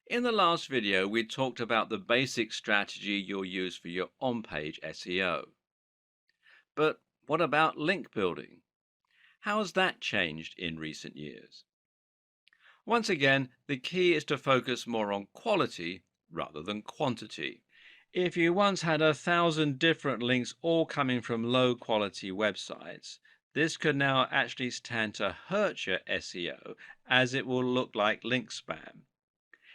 In the last video, we talked about the basic strategy you'll use for your on-page SEO. But what about link building? How has that changed in recent years? Once again, the key is to focus more on quality rather than quantity. If you once had 1,000 different links all coming from low quality websites, this could now actually stand to hurt your SEO as it will look like link spam.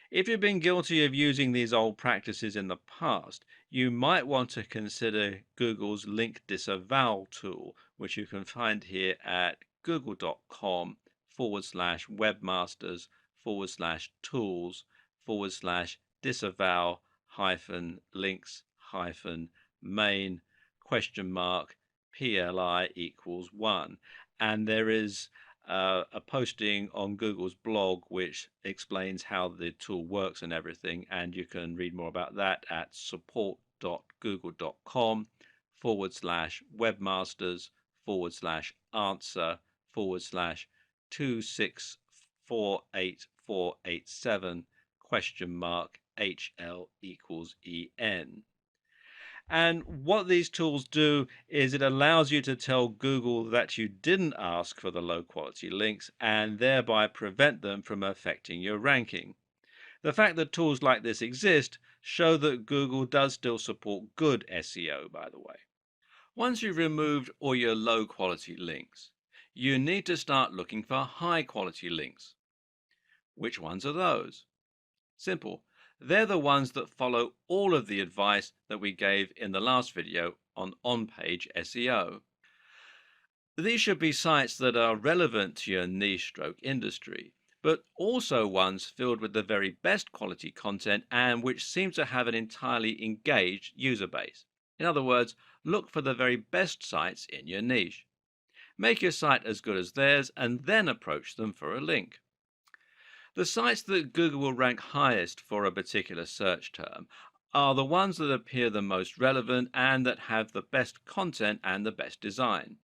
If you've been guilty of using these old practices in the past, you might want to consider Google's link disavow tool, which you can find here at google.com/webmasters /tools disavow links main PLI equals 1. And there is a posting on Google's blog which explains how the tool works and everything, and you can read more about that at support.google.com /webmasters answer /2648487 HL equals EN. And what these tools do is it allows you to tell Google that you didn't ask for the low quality links and thereby prevent them from affecting your ranking. The fact that tools like this exist show that Google does still support good SEO, by the way. Once you've removed all your low quality links, you need to start looking for high quality links. Which ones are those? Simple. They're the ones that follow all of the advice that we gave in the last video on on-page SEO. These should be sites that are relevant to your niche stroke industry, but also ones filled with the very best quality content and which seem to have an entirely engaged user base. In other words, look for the very best sites in your niche. Make your site as good as theirs and then approach them for a link. The sites that Google will rank highest for a particular search term are the ones that appear the most relevant and that have the best content and the best design.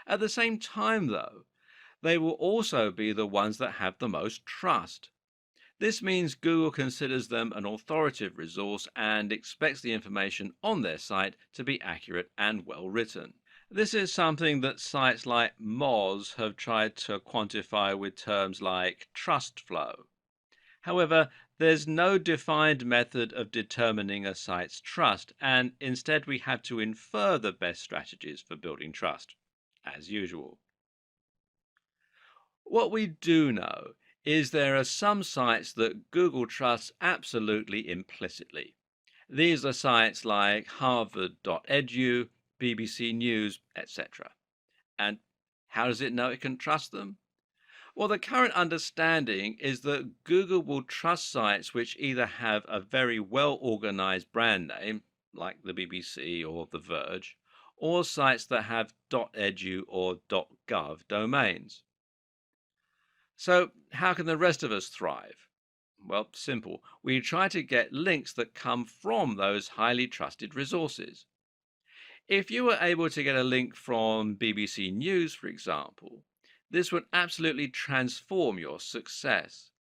At the same time, though, they will also be the ones that have the most trust. This means Google considers them an authoritative resource and expects the information on their site to be accurate and well written. This is something that sites like Moz have tried to quantify with terms like trust flow. However, there's no defined method of determining a site's trust, and instead we have to infer the best strategies for building trust, as usual. What we do know is there are some sites that Google trusts absolutely implicitly. These are sites like harvard.edu, BBC News, etc. And how does it know it can trust them? Well, the current understanding is that Google will trust sites which either have a very well organized brand name, like the BBC or The Verge, or sites that have .edu or .gov domains. So, how can the rest of us thrive? Well, simple. We try to get links that come from those highly trusted resources. If you were able to get a link from BBC News, for example, this would absolutely transform your success.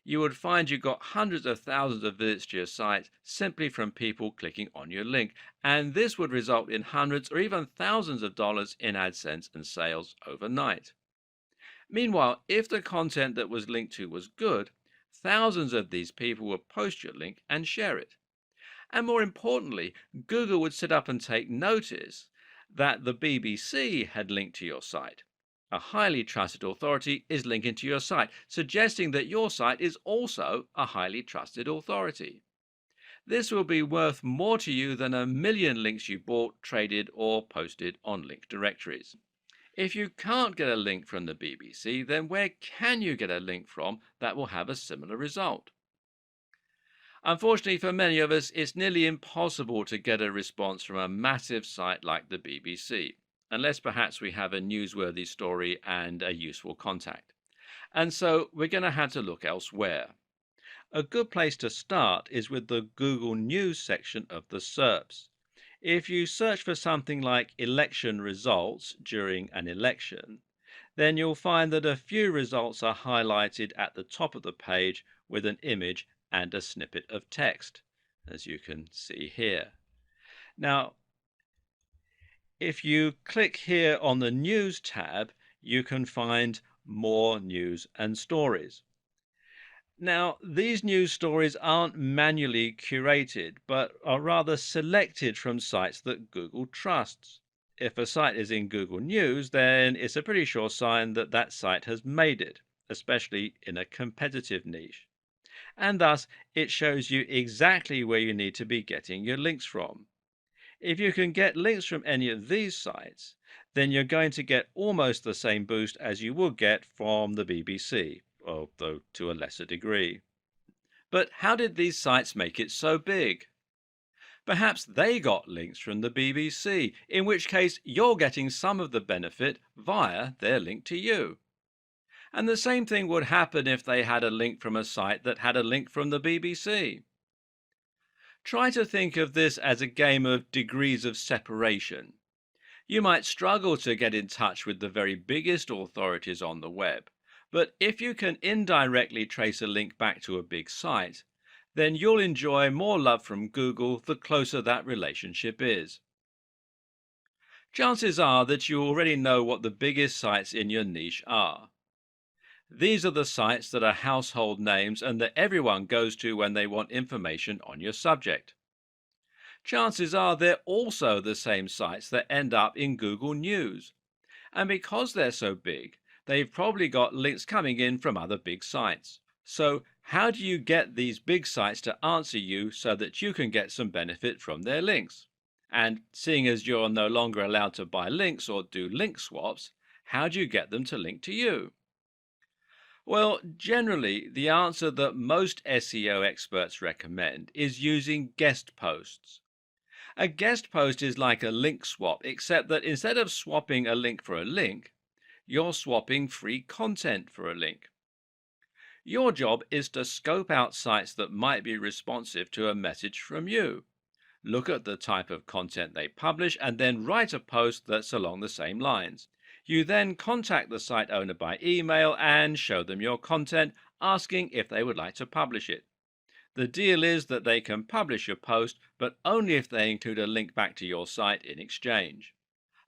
You would find you got hundreds of thousands of visits to your site simply from people clicking on your link, and this would result in hundreds or even thousands of dollars in AdSense and sales overnight. Meanwhile, if the content that was linked to was good, thousands of these people would post your link and share it. And more importantly, Google would sit up and take notice that the BBC had linked to your site. A highly trusted authority is linking to your site, suggesting that your site is also a highly trusted authority. This will be worth more to you than 1,000,000 links you bought, traded, or posted on link directories. If you can't get a link from the BBC, then where can you get a link from that will have a similar result? Unfortunately for many of us, it's nearly impossible to get a response from a massive site like the BBC, unless perhaps we have a newsworthy story and a useful contact. And so we're going to have to look elsewhere. A good place to start is with the Google News section of the SERPs. If you search for something like election results during an election, then you'll find that a few results are highlighted at the top of the page with an image and a snippet of text, as you can see here. Now, if you click here on the News tab, you can find more news and stories. Now, these news stories aren't manually curated, but are rather selected from sites that Google trusts. If a site is in Google News, then it's a pretty sure sign that that site has made it, especially in a competitive niche. And thus, it shows you exactly where you need to be getting your links from. If you can get links from any of these sites, then you're going to get almost the same boost as you would get from the BBC, although to a lesser degree. But how did these sites make it so big? Perhaps they got links from the BBC, in which case you're getting some of the benefit via their link to you. And the same thing would happen if they had a link from a site that had a link from the BBC. Try to think of this as a game of degrees of separation. You might struggle to get in touch with the very biggest authorities on the web, but if you can indirectly trace a link back to a big site, then you'll enjoy more love from Google the closer that relationship is. Chances are that you already know what the biggest sites in your niche are. These are the sites that are household names and that everyone goes to when they want information on your subject. Chances are they're also the same sites that end up in Google News. And because they're so big, they've probably got links coming in from other big sites. So, how do you get these big sites to answer you so that you can get some benefit from their links? And seeing as you're no longer allowed to buy links or do link swaps, how do you get them to link to you? Well, generally, the answer that most SEO experts recommend is using guest posts. A guest post is like a link swap, except that instead of swapping a link for a link, you're swapping free content for a link. Your job is to scope out sites that might be responsive to a message from you. Look at the type of content they publish and then write a post that's along the same lines. You then contact the site owner by email and show them your content, asking if they would like to publish it. The deal is that they can publish your post, but only if they include a link back to your site in exchange.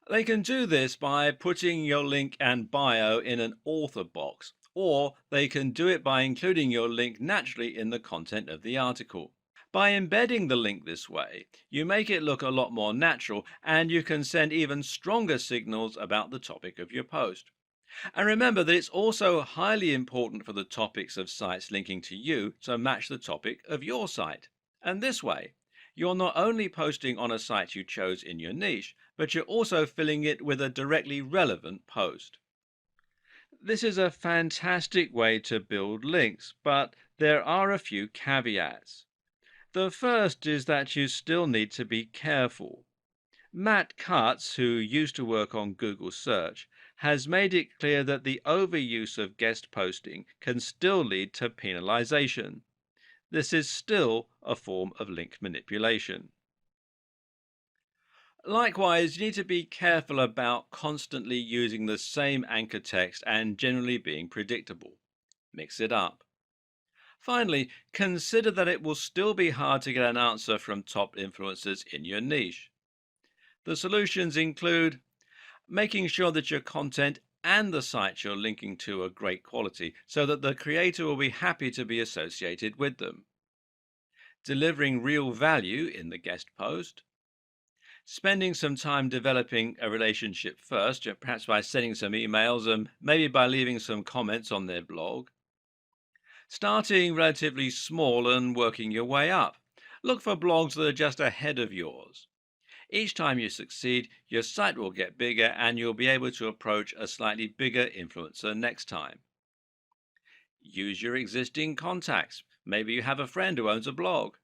They can do this by putting your link and bio in an author box, or they can do it by including your link naturally in the content of the article. By embedding the link this way, you make it look a lot more natural and you can send even stronger signals about the topic of your post. And remember that it's also highly important for the topics of sites linking to you to match the topic of your site. And this way, you're not only posting on a site you chose in your niche, but you're also filling it with a directly relevant post. This is a fantastic way to build links, but there are a few caveats. The first is that you still need to be careful. Matt Cutts, who used to work on Google Search, has made it clear that the overuse of guest posting can still lead to penalization. This is still a form of link manipulation. Likewise, you need to be careful about constantly using the same anchor text and generally being predictable. Mix it up. Finally, consider that it will still be hard to get an answer from top influencers in your niche. The solutions include making sure that your content and the sites you're linking to are great quality so that the creator will be happy to be associated with them, delivering real value in the guest post, spending some time developing a relationship first, perhaps by sending some emails and maybe by leaving some comments on their blog, starting relatively small and working your way up. Look for blogs that are just ahead of yours. Each time you succeed, your site will get bigger and you'll be able to approach a slightly bigger influencer next time. Use your existing contacts. Maybe you have a friend who owns a blog.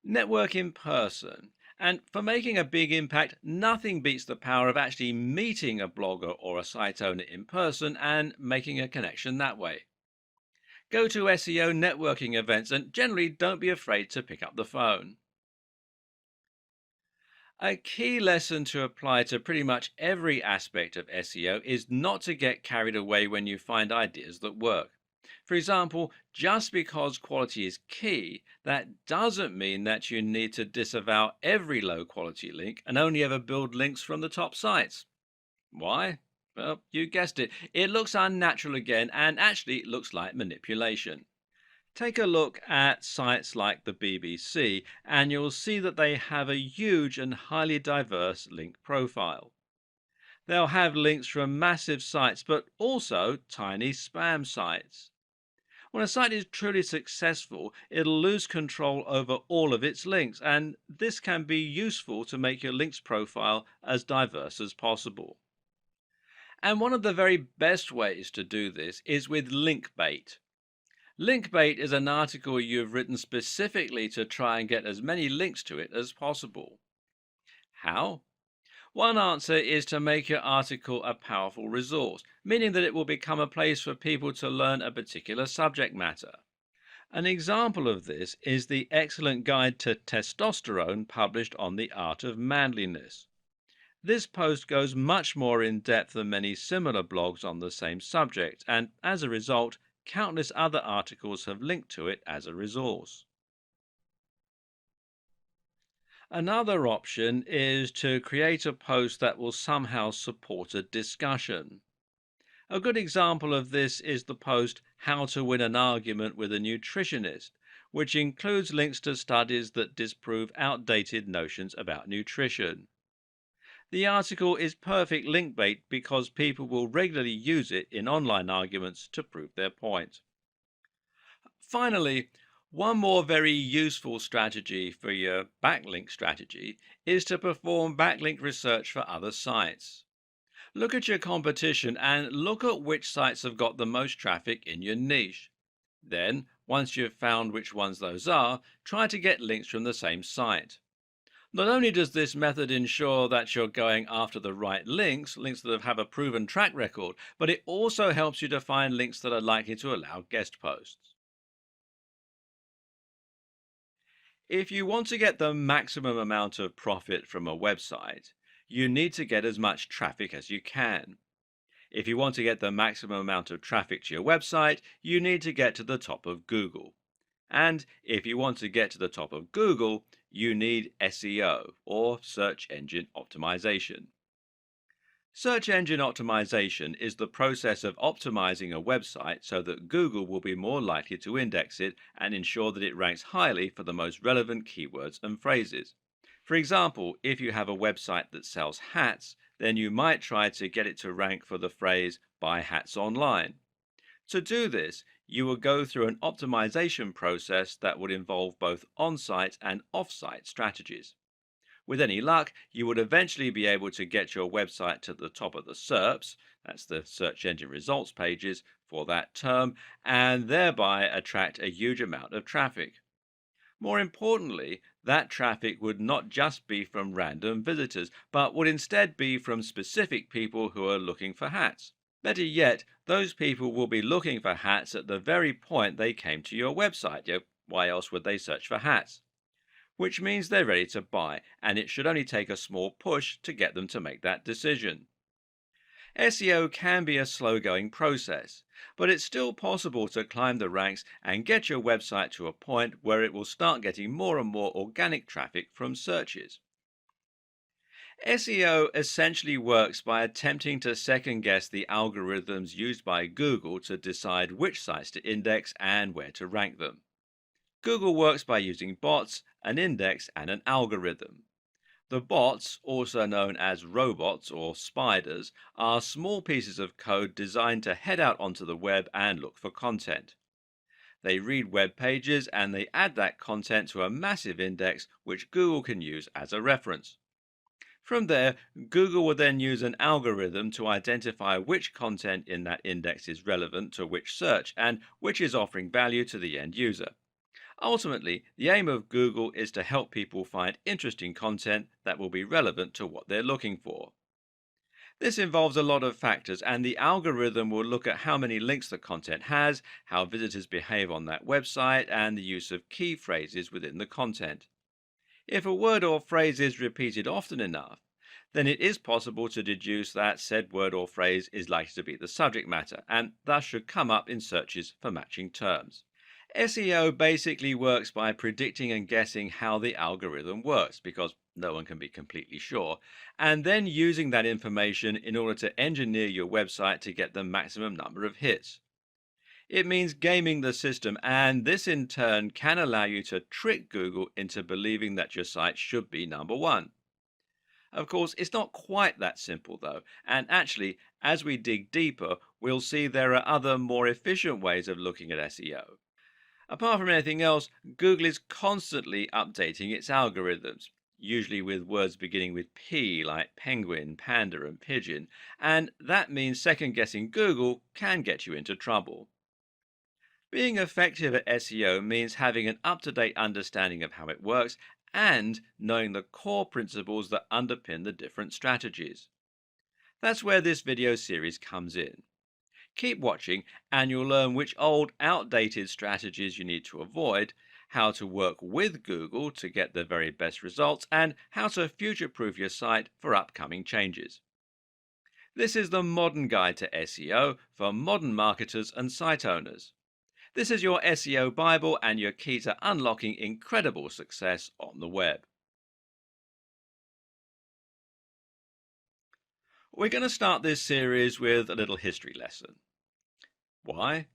Network in person. And for making a big impact, nothing beats the power of actually meeting a blogger or a site owner in person and making a connection that way. Go to SEO networking events and generally don't be afraid to pick up the phone. A key lesson to apply to pretty much every aspect of SEO is not to get carried away when you find ideas that work. For example, just because quality is key, that doesn't mean that you need to disavow every low quality link and only ever build links from the top sites. Why? Well, you guessed it. It looks unnatural again, and actually it looks like manipulation. Take a look at sites like the BBC, and you'll see that they have a huge and highly diverse link profile. They'll have links from massive sites, but also tiny spam sites. When a site is truly successful, it'll lose control over all of its links, and this can be useful to make your links profile as diverse as possible. And one of the very best ways to do this is with link bait. Link bait is an article you've written specifically to try and get as many links to it as possible. How? One answer is to make your article a powerful resource, meaning that it will become a place for people to learn a particular subject matter. An example of this is the excellent guide to testosterone published on the art of manliness. This post goes much more in depth than many similar blogs on the same subject, and as a result, countless other articles have linked to it as a resource. Another option is to create a post that will somehow support a discussion. A good example of this is the post How to Win an Argument with a Nutritionist, which includes links to studies that disprove outdated notions about nutrition. The article is perfect link bait because people will regularly use it in online arguments to prove their point. Finally, one more very useful strategy for your backlink strategy is to perform backlink research for other sites. Look at your competition and look at which sites have got the most traffic in your niche. Then, once you've found which ones those are, try to get links from the same site. Not only does this method ensure that you're going after the right links, links that have a proven track record, but it also helps you to find links that are likely to allow guest posts. If you want to get the maximum amount of profit from a website, you need to get as much traffic as you can. If you want to get the maximum amount of traffic to your website, you need to get to the top of Google. And if you want to get to the top of Google, you need SEO, or search engine optimization. Search engine optimization is the process of optimizing a website so that Google will be more likely to index it and ensure that it ranks highly for the most relevant keywords and phrases. For example, if you have a website that sells hats, then you might try to get it to rank for the phrase "buy hats online." To do this, you will go through an optimization process that would involve both on-site and off-site strategies. With any luck, you would eventually be able to get your website to the top of the SERPs, that's the search engine results pages, for that term, and thereby attract a huge amount of traffic. More importantly, that traffic would not just be from random visitors, but would instead be from specific people who are looking for hats. Better yet, those people will be looking for hats at the very point they came to your website. Why else would they search for hats? Which means they're ready to buy, and it should only take a small push to get them to make that decision. SEO can be a slow-going process, but it's still possible to climb the ranks and get your website to a point where it will start getting more and more organic traffic from searches. SEO essentially works by attempting to second guess the algorithms used by Google to decide which sites to index and where to rank them. Google works by using bots, an index, and an algorithm. The bots, also known as robots or spiders, are small pieces of code designed to head out onto the web and look for content. They read web pages and they add that content to a massive index which Google can use as a reference. From there, Google will then use an algorithm to identify which content in that index is relevant to which search and which is offering value to the end user. Ultimately, the aim of Google is to help people find interesting content that will be relevant to what they're looking for. This involves a lot of factors, and the algorithm will look at how many links the content has, how visitors behave on that website, and the use of key phrases within the content. If a word or phrase is repeated often enough, then it is possible to deduce that said word or phrase is likely to be the subject matter and thus should come up in searches for matching terms. SEO basically works by predicting and guessing how the algorithm works, because no one can be completely sure, and then using that information in order to engineer your website to get the maximum number of hits. It means gaming the system, and this in turn can allow you to trick Google into believing that your site should be number one. Of course, it's not quite that simple though, and actually, as we dig deeper, we'll see there are other more efficient ways of looking at SEO. Apart from anything else, Google is constantly updating its algorithms, usually with words beginning with P like penguin, panda, and pigeon, and that means second guessing Google can get you into trouble. Being effective at SEO means having an up to date understanding of how it works and knowing the core principles that underpin the different strategies. That's where this video series comes in. Keep watching and you'll learn which old, outdated strategies you need to avoid, how to work with Google to get the very best results, and how to future proof your site for upcoming changes. This is the modern guide to SEO for modern marketers and site owners. This is your SEO Bible and your key to unlocking incredible success on the web. We're going to start this series with a little history lesson. Why?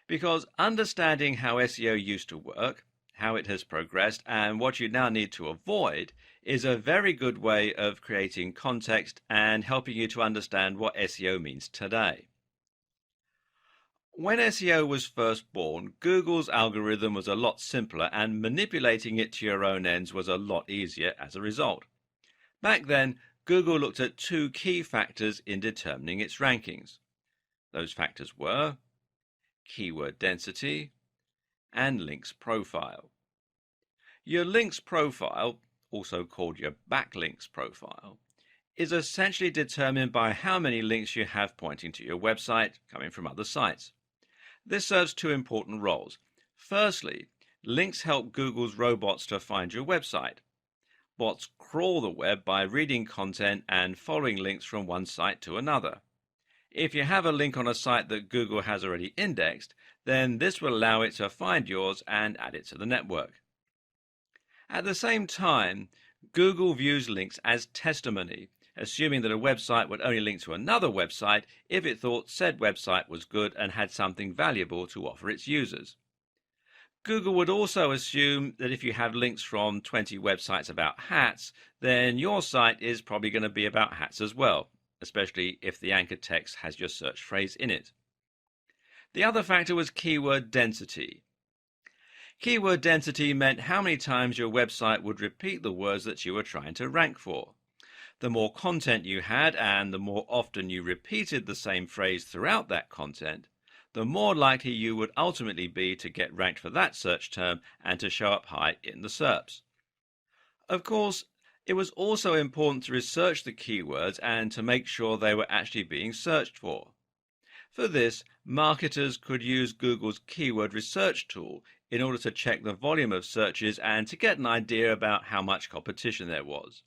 Because understanding how SEO used to work, how it has progressed, and what you now need to avoid is a very good way of creating context and helping you to understand what SEO means today. When SEO was first born, Google's algorithm was a lot simpler and manipulating it to your own ends was a lot easier as a result. Back then, Google looked at two key factors in determining its rankings. Those factors were keyword density and links profile. Your links profile, also called your backlinks profile, is essentially determined by how many links you have pointing to your website coming from other sites. This serves two important roles. Firstly, links help Google's robots to find your website. Bots crawl the web by reading content and following links from one site to another. If you have a link on a site that Google has already indexed, then this will allow it to find yours and add it to the network. At the same time, Google views links as testimony, assuming that a website would only link to another website if it thought said website was good and had something valuable to offer its users. Google would also assume that if you have links from 20 websites about hats, then your site is probably going to be about hats as well, especially if the anchor text has your search phrase in it. The other factor was keyword density. Keyword density meant how many times your website would repeat the words that you were trying to rank for. The more content you had and the more often you repeated the same phrase throughout that content, the more likely you would ultimately be to get ranked for that search term and to show up high in the SERPs. Of course, it was also important to research the keywords and to make sure they were actually being searched for. For this, marketers could use Google's keyword research tool in order to check the volume of searches and to get an idea about how much competition there was.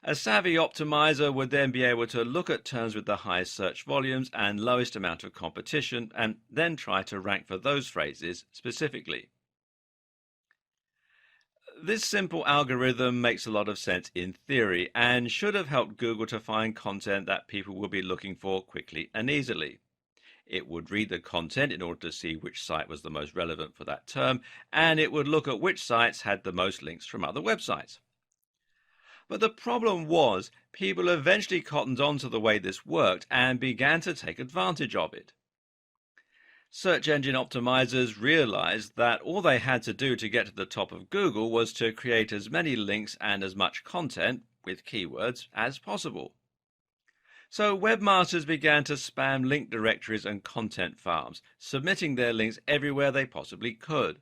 A savvy optimizer would then be able to look at terms with the highest search volumes and lowest amount of competition and then try to rank for those phrases specifically. This simple algorithm makes a lot of sense in theory and should have helped Google to find content that people will be looking for quickly and easily. It would read the content in order to see which site was the most relevant for that term, and it would look at which sites had the most links from other websites. But the problem was, people eventually cottoned on to the way this worked and began to take advantage of it. Search engine optimizers realized that all they had to do to get to the top of Google was to create as many links and as much content, with keywords, as possible. So webmasters began to spam link directories and content farms, submitting their links everywhere they possibly could.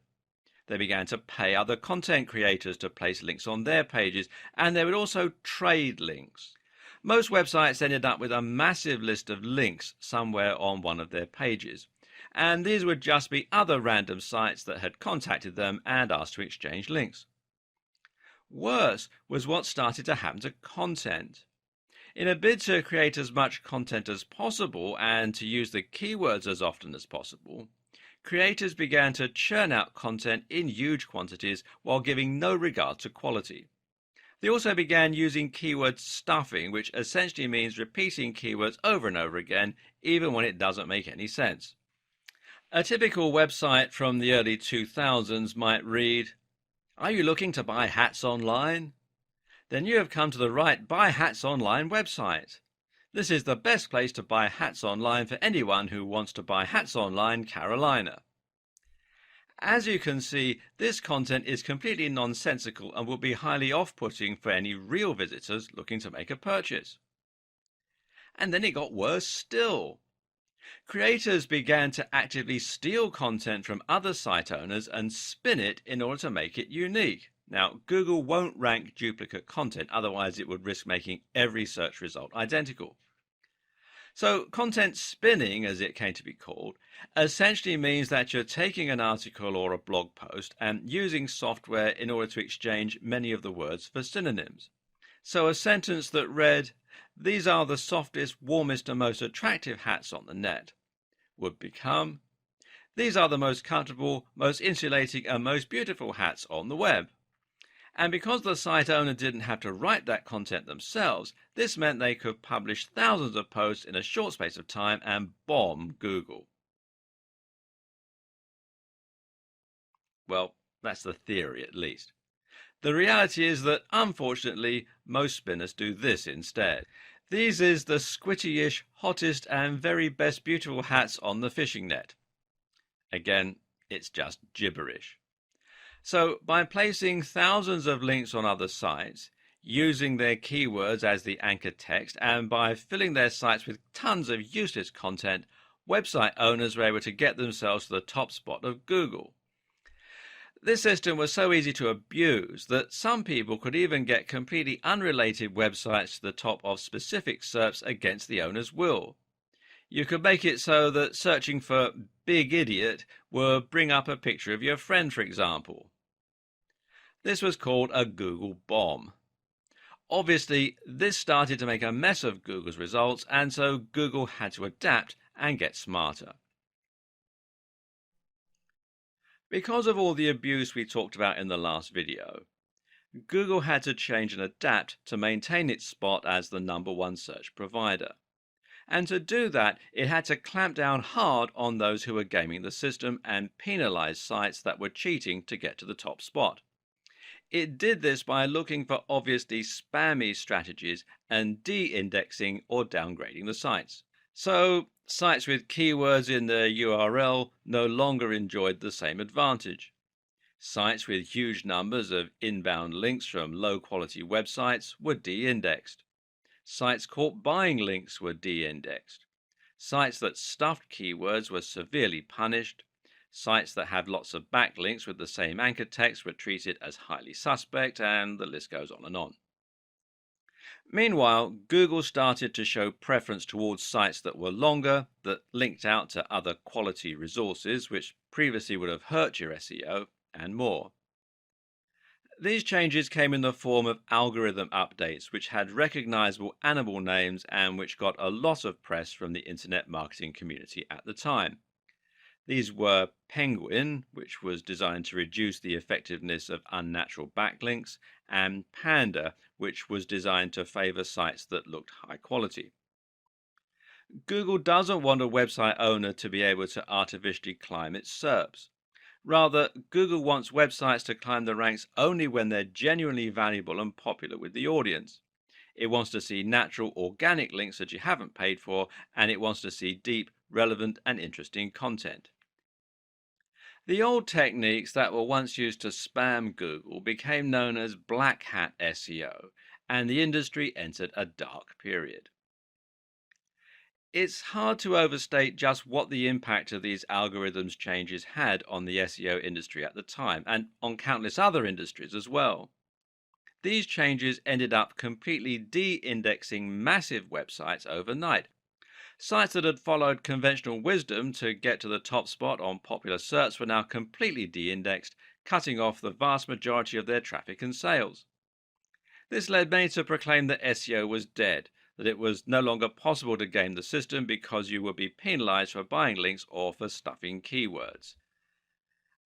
They began to pay other content creators to place links on their pages, and they would also trade links. Most websites ended up with a massive list of links somewhere on one of their pages, and these would just be other random sites that had contacted them and asked to exchange links. Worse was what started to happen to content. In a bid to create as much content as possible and to use the keywords as often as possible, creators began to churn out content in huge quantities while giving no regard to quality. They also began using keyword stuffing, which essentially means repeating keywords over and over again, even when it doesn't make any sense. A typical website from the early 2000s might read, "Are you looking to buy hats online? Then you have come to the right Buy Hats Online website. This is the best place to buy hats online for anyone who wants to buy hats online, Carolina." As you can see, this content is completely nonsensical and will be highly off-putting for any real visitors looking to make a purchase. And then it got worse still. Creators began to actively steal content from other site owners and spin it in order to make it unique. Now, Google won't rank duplicate content, otherwise it would risk making every search result identical. So content spinning, as it came to be called, essentially means that you're taking an article or a blog post and using software in order to exchange many of the words for synonyms. So a sentence that read, "These are the softest, warmest and most attractive hats on the net," would become, "These are the most comfortable, most insulating and most beautiful hats on the web." And because the site owner didn't have to write that content themselves, this meant they could publish thousands of posts in a short space of time and bomb Google. Well, that's the theory at least. The reality is that, unfortunately, most spinners do this instead. These is the squitty-ish, hottest and very best beautiful hats on the fishing net. Again, it's just gibberish. So by placing thousands of links on other sites, using their keywords as the anchor text, and by filling their sites with tons of useless content, website owners were able to get themselves to the top spot of Google. This system was so easy to abuse that some people could even get completely unrelated websites to the top of specific SERPs against the owner's will. You could make it so that searching for "big idiot" would bring up a picture of your friend, for example. This was called a Google bomb. Obviously, this started to make a mess of Google's results, and so Google had to adapt and get smarter. Because of all the abuse we talked about in the last video, Google had to change and adapt to maintain its spot as the #1 search provider. And to do that, it had to clamp down hard on those who were gaming the system and penalize sites that were cheating to get to the top spot. It did this by looking for obviously spammy strategies and de-indexing or downgrading the sites. So sites with keywords in their URL no longer enjoyed the same advantage. Sites with huge numbers of inbound links from low-quality websites were de-indexed. Sites caught buying links were de-indexed. Sites that stuffed keywords were severely punished. Sites that had lots of backlinks with the same anchor text were treated as highly suspect, and the list goes on and on. Meanwhile, Google started to show preference towards sites that were longer, that linked out to other quality resources, which previously would have hurt your SEO, and more. These changes came in the form of algorithm updates, which had recognizable animal names and which got a lot of press from the internet marketing community at the time. These were Penguin, which was designed to reduce the effectiveness of unnatural backlinks, and Panda, which was designed to favor sites that looked high quality. Google doesn't want a website owner to be able to artificially climb its SERPs. Rather, Google wants websites to climb the ranks only when they're genuinely valuable and popular with the audience. It wants to see natural, organic links that you haven't paid for, and it wants to see deep, relevant, and interesting content. The old techniques that were once used to spam Google became known as black hat SEO, and the industry entered a dark period. It's hard to overstate just what the impact of these algorithms changes had on the SEO industry at the time, and on countless other industries as well. These changes ended up completely de-indexing massive websites overnight. Sites that had followed conventional wisdom to get to the top spot on popular search were now completely de-indexed, cutting off the vast majority of their traffic and sales. This led many to proclaim that SEO was dead, that it was no longer possible to game the system because you would be penalized for buying links or for stuffing keywords.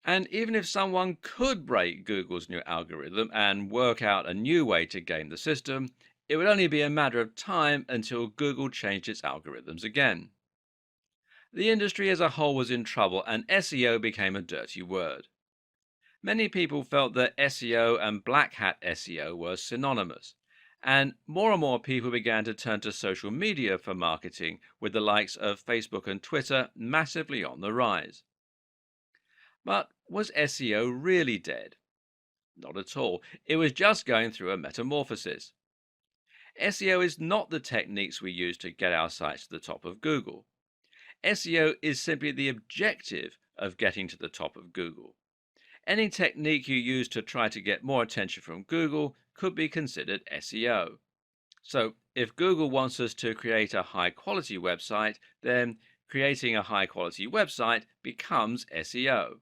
And even if someone could break Google's new algorithm and work out a new way to game the system, it would only be a matter of time until Google changed its algorithms again. The industry as a whole was in trouble and SEO became a dirty word. Many people felt that SEO and black hat SEO were synonymous, and more people began to turn to social media for marketing, with the likes of Facebook and Twitter massively on the rise. But was SEO really dead? Not at all. It was just going through a metamorphosis. SEO is not the techniques we use to get our sites to the top of Google. SEO is simply the objective of getting to the top of Google. Any technique you use to try to get more attention from Google could be considered SEO. So, if Google wants us to create a high quality website, then creating a high quality website becomes SEO.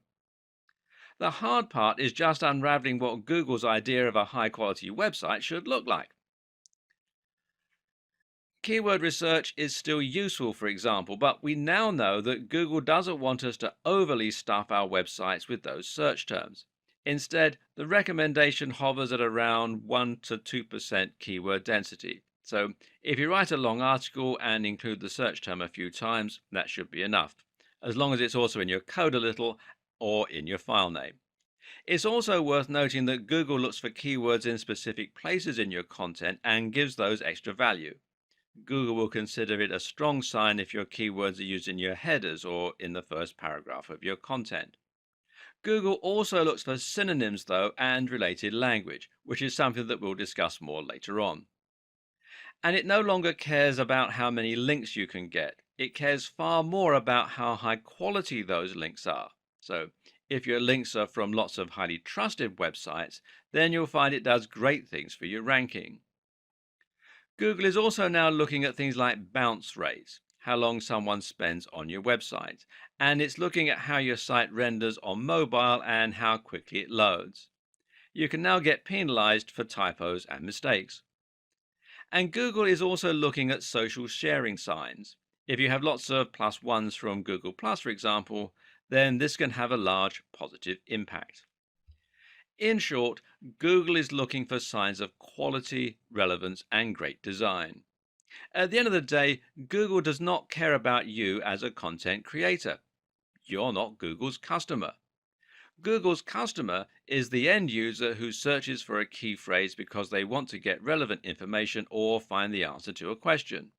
The hard part is just unraveling what Google's idea of a high quality website should look like. Keyword research is still useful, for example, but we now know that Google doesn't want us to overly stuff our websites with those search terms. Instead, the recommendation hovers at around 1 to 2% keyword density. So, if you write a long article and include the search term a few times, that should be enough, as long as it's also in your code a little or in your file name. It's also worth noting that Google looks for keywords in specific places in your content and gives those extra value. Google will consider it a strong sign if your keywords are used in your headers or in the first paragraph of your content. Google also looks for synonyms, though, and related language, which is something that we'll discuss more later on. And it no longer cares about how many links you can get. It cares far more about how high quality those links are. So, if your links are from lots of highly trusted websites, then you'll find it does great things for your ranking. Google is also now looking at things like bounce rates, how long someone spends on your website, and it's looking at how your site renders on mobile and how quickly it loads. You can now get penalized for typos and mistakes. And Google is also looking at social sharing signs. If you have lots of plus ones from Google Plus, for example, then this can have a large positive impact. In short, Google is looking for signs of quality, relevance, and great design. At the end of the day, Google does not care about you as a content creator. You're not Google's customer. Google's customer is the end user who searches for a key phrase because they want to get relevant information or find the answer to a question.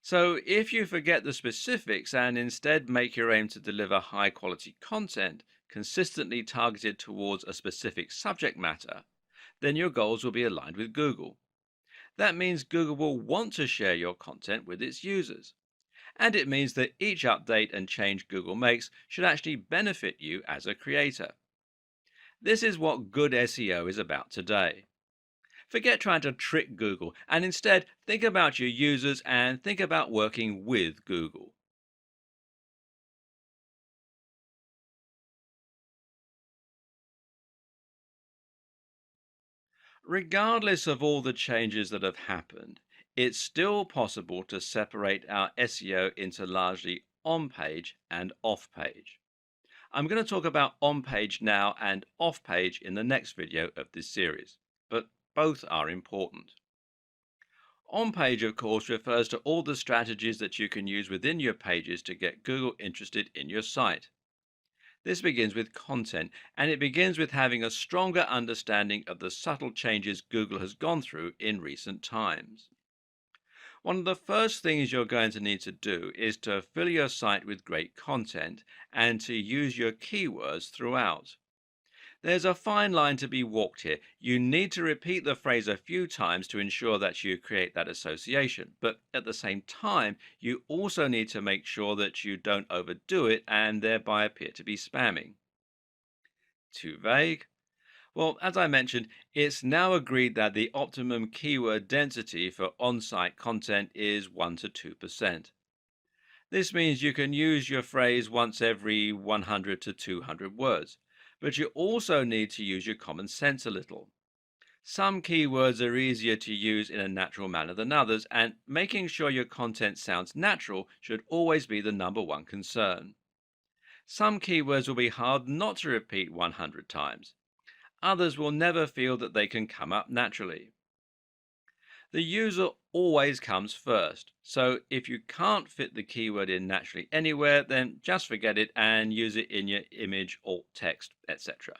So, if you forget the specifics and instead make your aim to deliver high quality content consistently targeted towards a specific subject matter, then your goals will be aligned with Google. That means Google will want to share your content with its users. And it means that each update and change Google makes should actually benefit you as a creator. This is what good SEO is about today. Forget trying to trick Google and instead think about your users and think about working with Google. Regardless of all the changes that have happened, it's still possible to separate our SEO into largely on page and off page. I'm going to talk about on page now and off page in the next video of this series, but both are important. On page, of course, refers to all the strategies that you can use within your pages to get Google interested in your site. This begins with content, and it begins with having a stronger understanding of the subtle changes Google has gone through in recent times. One of the first things you're going to need to do is to fill your site with great content and to use your keywords throughout. There's a fine line to be walked here. You need to repeat the phrase a few times to ensure that you create that association. But at the same time, you also need to make sure that you don't overdo it and thereby appear to be spamming. Too vague? Well, as I mentioned, it's now agreed that the optimum keyword density for on-site content is 1 to 2%. This means you can use your phrase once every 100 to 200 words, but you also need to use your common sense a little. Some keywords are easier to use in a natural manner than others, and making sure your content sounds natural should always be the number one concern. Some keywords will be hard not to repeat 100 times. Others will never feel that they can come up naturally. The user always comes first, so if you can't fit the keyword in naturally anywhere, then just forget it and use it in your image, alt text, etc.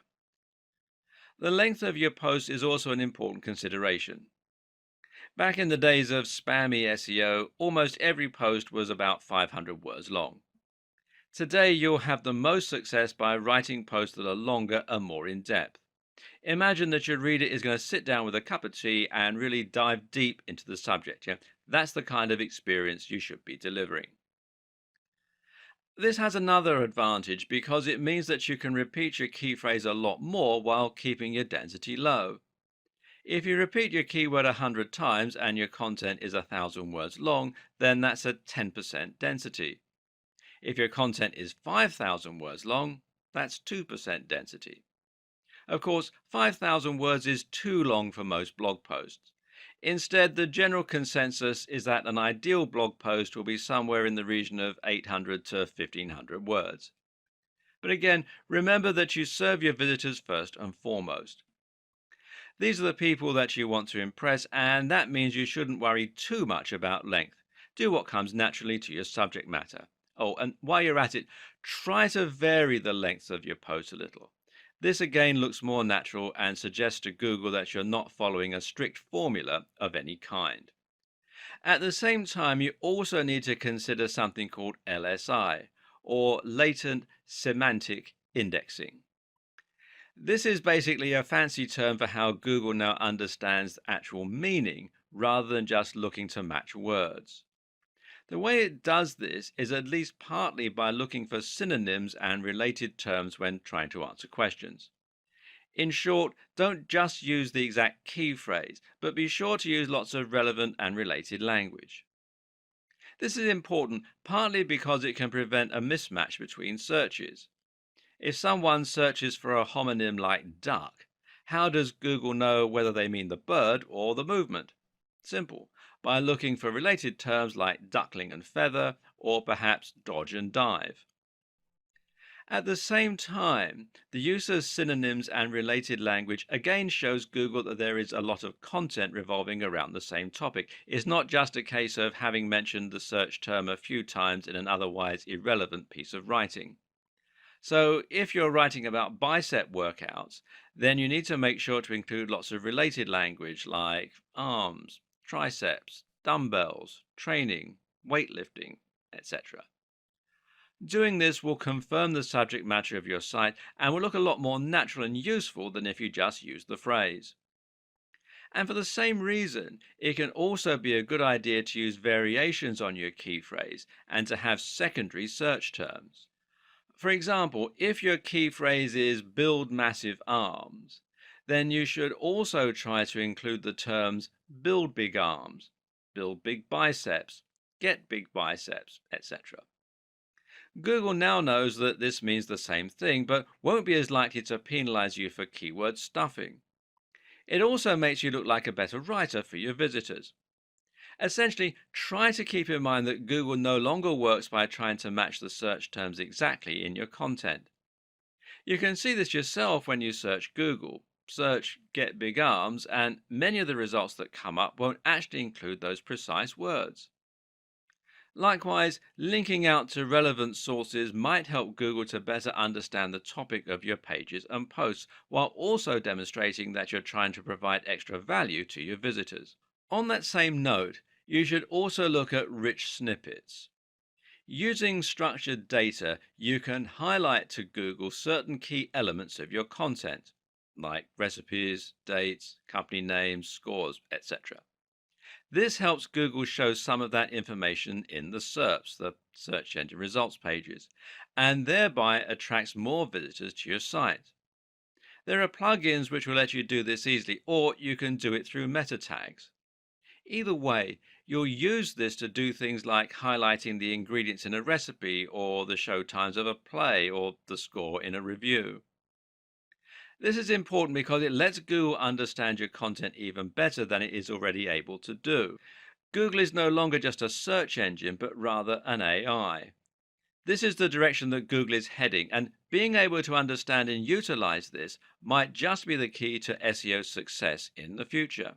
The length of your post is also an important consideration. Back in the days of spammy SEO, almost every post was about 500 words long. Today, you'll have the most success by writing posts that are longer and more in depth. Imagine that your reader is going to sit down with a cup of tea and really dive deep into the subject. Yeah? That's the kind of experience you should be delivering. This has another advantage because it means that you can repeat your key phrase a lot more while keeping your density low. If you repeat your keyword 100 times and your content is 1,000 words long, then that's a 10% density. If your content is 5,000 words long, that's 2% density. Of course, 5,000 words is too long for most blog posts. Instead, the general consensus is that an ideal blog post will be somewhere in the region of 800 to 1,500 words. But again, remember that you serve your visitors first and foremost. These are the people that you want to impress, and that means you shouldn't worry too much about length. Do what comes naturally to your subject matter. Oh, and while you're at it, try to vary the length of your post a little. This again looks more natural and suggests to Google that you're not following a strict formula of any kind. At the same time, you also need to consider something called LSI, or latent semantic indexing. This is basically a fancy term for how Google now understands actual meaning rather than just looking to match words. The way it does this is at least partly by looking for synonyms and related terms when trying to answer questions. In short, don't just use the exact key phrase, but be sure to use lots of relevant and related language. This is important partly because it can prevent a mismatch between searches. If someone searches for a homonym like duck, how does Google know whether they mean the bird or the movement? Simple, by looking for related terms like duckling and feather, or perhaps dodge and dive. At the same time, the use of synonyms and related language again shows Google that there is a lot of content revolving around the same topic. It's not just a case of having mentioned the search term a few times in an otherwise irrelevant piece of writing. So, if you're writing about bicep workouts, then you need to make sure to include lots of related language like arms, triceps, dumbbells, training, weightlifting, etc. Doing this will confirm the subject matter of your site and will look a lot more natural and useful than if you just use the phrase. And for the same reason, it can also be a good idea to use variations on your key phrase and to have secondary search terms. For example, if your key phrase is build massive arms, then you should also try to include the terms build big arms, build big biceps, get big biceps, etc. Google now knows that this means the same thing, but won't be as likely to penalize you for keyword stuffing. It also makes you look like a better writer for your visitors. Essentially, try to keep in mind that Google no longer works by trying to match the search terms exactly in your content. You can see this yourself when you search Google. Search get big arms, and many of the results that come up won't actually include those precise words. Likewise, linking out to relevant sources might help Google to better understand the topic of your pages and posts, while also demonstrating that you're trying to provide extra value to your visitors. On that same note, you should also look at rich snippets. Using structured data, you can highlight to Google certain key elements of your content, like recipes, dates, company names, scores, etc. This helps Google show some of that information in the SERPs, the search engine results pages, and thereby attracts more visitors to your site. There are plugins which will let you do this easily, or you can do it through meta tags. Either way, you'll use this to do things like highlighting the ingredients in a recipe, or the show times of a play, or the score in a review. This is important because it lets Google understand your content even better than it is already able to do. Google is no longer just a search engine, but rather an AI. This is the direction that Google is heading, and being able to understand and utilize this might just be the key to SEO success in the future.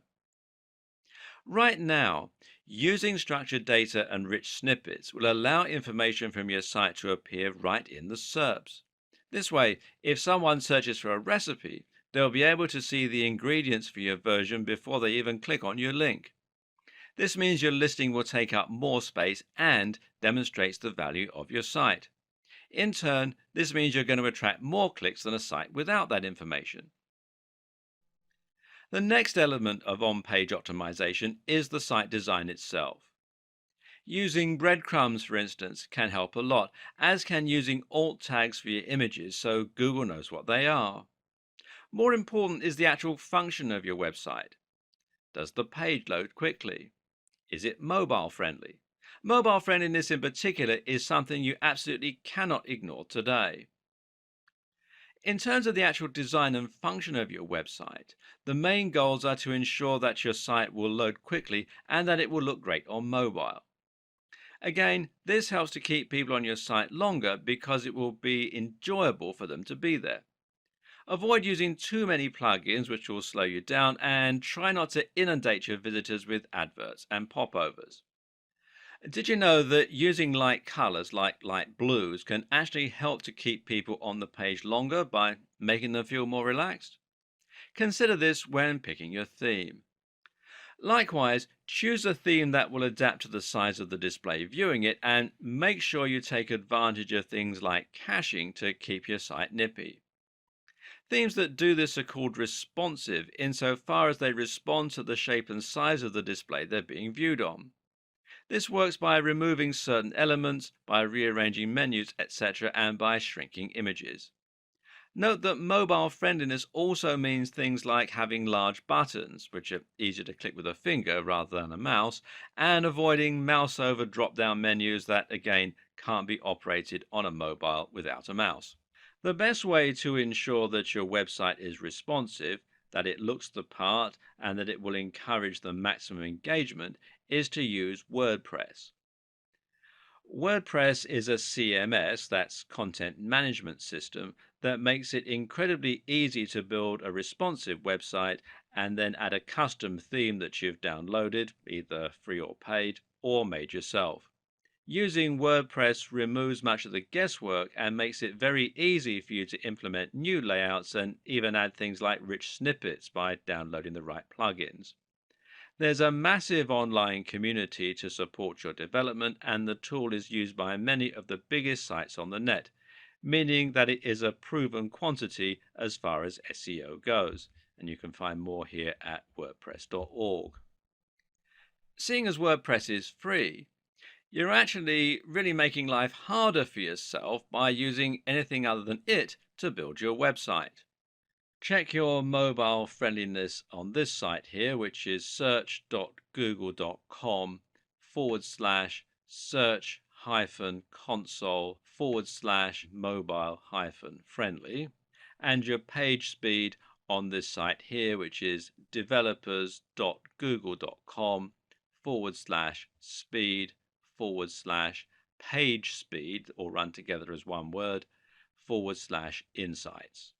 Right now, using structured data and rich snippets will allow information from your site to appear right in the SERPs. This way, if someone searches for a recipe, they'll be able to see the ingredients for your version before they even click on your link. This means your listing will take up more space and demonstrates the value of your site. In turn, this means you're going to attract more clicks than a site without that information. The next element of on-page optimization is the site design itself. Using breadcrumbs, for instance, can help a lot, as can using alt tags for your images so Google knows what they are. More important is the actual function of your website. Does the page load quickly? Is it mobile friendly? Mobile friendliness in particular is something you absolutely cannot ignore today. In terms of the actual design and function of your website, the main goals are to ensure that your site will load quickly and that it will look great on mobile. Again, this helps to keep people on your site longer because it will be enjoyable for them to be there. Avoid using too many plugins, which will slow you down, and try not to inundate your visitors with adverts and popovers. Did you know that using light colors like light blues can actually help to keep people on the page longer by making them feel more relaxed? Consider this when picking your theme. Likewise, choose a theme that will adapt to the size of the display viewing it, and make sure you take advantage of things like caching to keep your site nippy. Themes that do this are called responsive insofar as they respond to the shape and size of the display they're being viewed on. This works by removing certain elements, by rearranging menus, etc., and by shrinking images. Note that mobile friendliness also means things like having large buttons, which are easier to click with a finger rather than a mouse, and avoiding mouse over drop down menus that, again, can't be operated on a mobile without a mouse. The best way to ensure that your website is responsive, that it looks the part, and that it will encourage the maximum engagement is to use WordPress. WordPress is a CMS, that's content management system, that makes it incredibly easy to build a responsive website and then add a custom theme that you've downloaded, either free or paid, or made yourself. Using WordPress removes much of the guesswork and makes it very easy for you to implement new layouts and even add things like rich snippets by downloading the right plugins. There's a massive online community to support your development, and the tool is used by many of the biggest sites on the net, meaning that it is a proven quantity as far as SEO goes. And you can find more here at WordPress.org. Seeing as WordPress is free, you're actually really making life harder for yourself by using anything other than it to build your website. Check your mobile friendliness on this site here, which is search.google.com/search console /mobile friendly, and your page speed on this site here, which is developers.google.com /speed page speed, all run together as one word, /insights.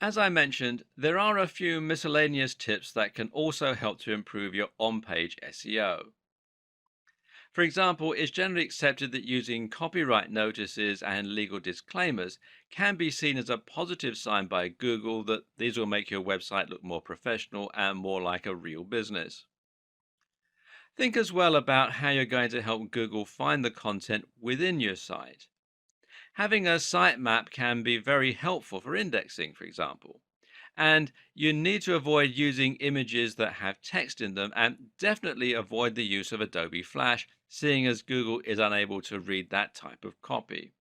As I mentioned, there are a few miscellaneous tips that can also help to improve your on-page SEO. For example, it's generally accepted that using copyright notices and legal disclaimers can be seen as a positive sign by Google that these will make your website look more professional and more like a real business. Think as well about how you're going to help Google find the content within your site. Having a sitemap can be very helpful for indexing, for example. And you need to avoid using images that have text in them, and definitely avoid the use of Adobe Flash, seeing as Google is unable to read that type of copy.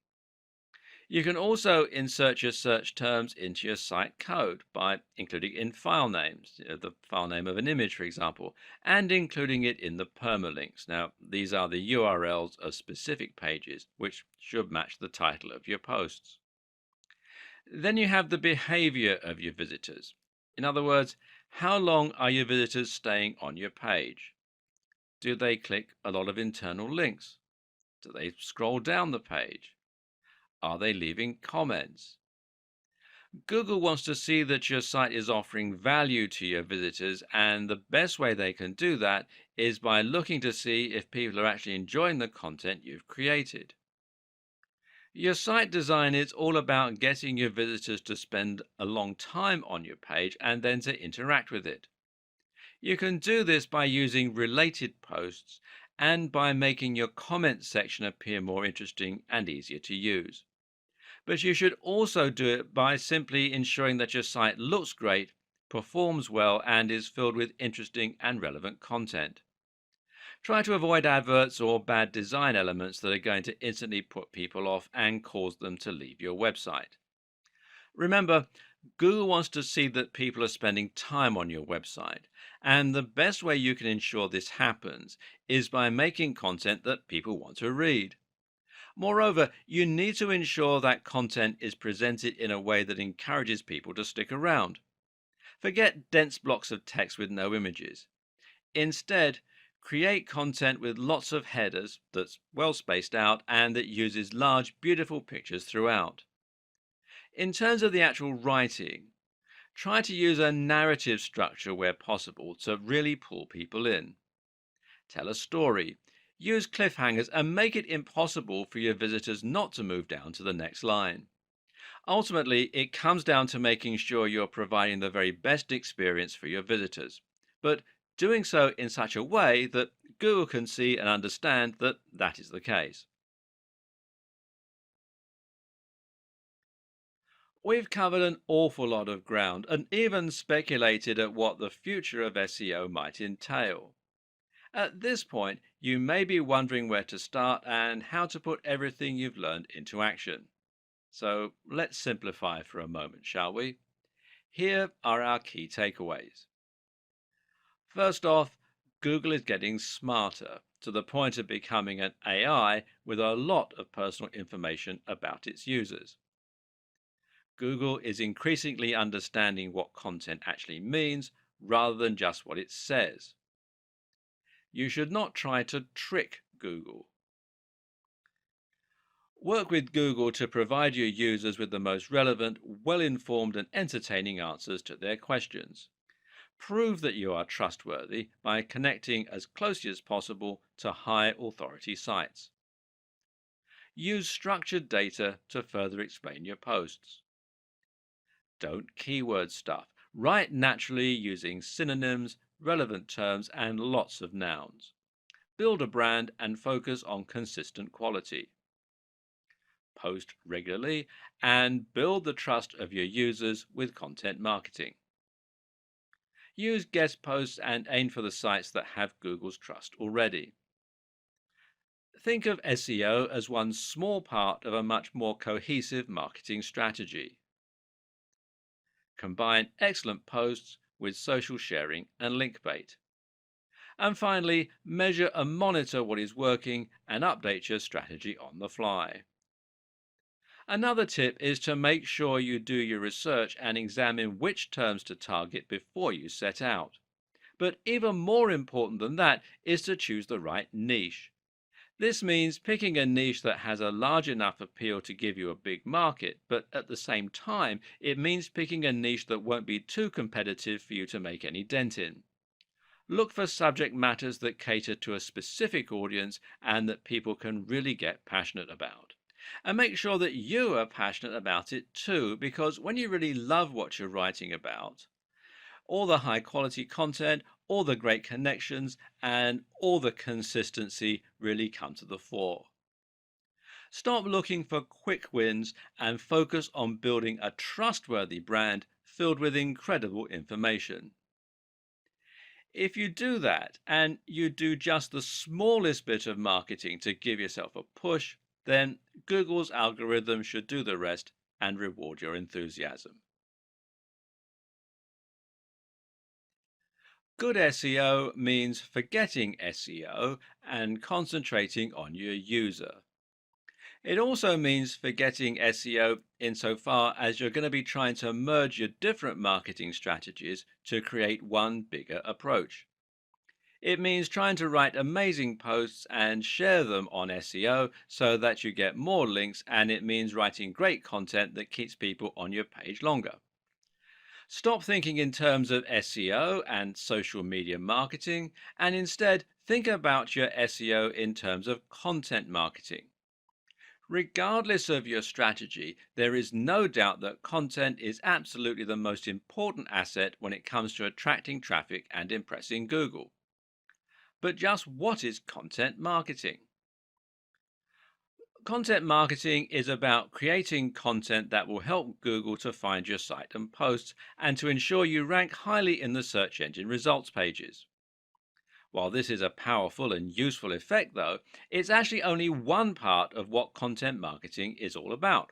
You can also insert your search terms into your site code by including in file names, the file name of an image, for example, and including it in the permalinks. Now, these are the URLs of specific pages which should match the title of your posts. Then you have the behavior of your visitors. In other words, how long are your visitors staying on your page? Do they click a lot of internal links? Do they scroll down the page? Are they leaving comments? Google wants to see that your site is offering value to your visitors, and the best way they can do that is by looking to see if people are actually enjoying the content you've created. Your site design is all about getting your visitors to spend a long time on your page and then to interact with it. You can do this by using related posts and by making your comment section appear more interesting and easier to use. But you should also do it by simply ensuring that your site looks great, performs well, and is filled with interesting and relevant content. Try to avoid adverts or bad design elements that are going to instantly put people off and cause them to leave your website. Remember, Google wants to see that people are spending time on your website, and the best way you can ensure this happens is by making content that people want to read. Moreover, you need to ensure that content is presented in a way that encourages people to stick around. Forget dense blocks of text with no images. Instead, create content with lots of headers that's well spaced out and that uses large, beautiful pictures throughout. In terms of the actual writing, try to use a narrative structure where possible to really pull people in. Tell a story, use cliffhangers, and make it impossible for your visitors not to move down to the next line. Ultimately, it comes down to making sure you're providing the very best experience for your visitors, but doing so in such a way that Google can see and understand that that is the case. We've covered an awful lot of ground and even speculated at what the future of SEO might entail. At this point, you may be wondering where to start and how to put everything you've learned into action. So let's simplify for a moment, shall we? Here are our key takeaways. First off, Google is getting smarter to the point of becoming an AI with a lot of personal information about its users. Google is increasingly understanding what content actually means rather than just what it says. You should not try to trick Google. Work with Google to provide your users with the most relevant, well informed, and entertaining answers to their questions. Prove that you are trustworthy by connecting as closely as possible to high authority sites. Use structured data to further explain your posts. Don't keyword stuff. Write naturally using synonyms, relevant terms, and lots of nouns. Build a brand and focus on consistent quality. Post regularly and build the trust of your users with content marketing. Use guest posts and aim for the sites that have Google's trust already. Think of SEO as one small part of a much more cohesive marketing strategy. Combine excellent posts with social sharing and link bait. And finally, measure and monitor what is working and update your strategy on the fly. Another tip is to make sure you do your research and examine which terms to target before you set out. But even more important than that is to choose the right niche. This means picking a niche that has a large enough appeal to give you a big market, but at the same time, it means picking a niche that won't be too competitive for you to make any dent in. Look for subject matters that cater to a specific audience and that people can really get passionate about. And make sure that you are passionate about it too, because when you really love what you're writing about, all the high quality content, all the great connections, and all the consistency really come to the fore. Stop looking for quick wins and focus on building a trustworthy brand filled with incredible information. If you do that and you do just the smallest bit of marketing to give yourself a push, then Google's algorithm should do the rest and reward your enthusiasm. Good SEO means forgetting SEO and concentrating on your user. It also means forgetting SEO insofar as you're going to be trying to merge your different marketing strategies to create one bigger approach. It means trying to write amazing posts and share them on SEO so that you get more links, and it means writing great content that keeps people on your page longer. Stop thinking in terms of SEO and social media marketing, and instead think about your SEO in terms of content marketing. Regardless of your strategy, there is no doubt that content is absolutely the most important asset when it comes to attracting traffic and impressing Google. But just what is content marketing? Content marketing is about creating content that will help Google to find your site and posts and to ensure you rank highly in the search engine results pages. While this is a powerful and useful effect, though, it's actually only one part of what content marketing is all about.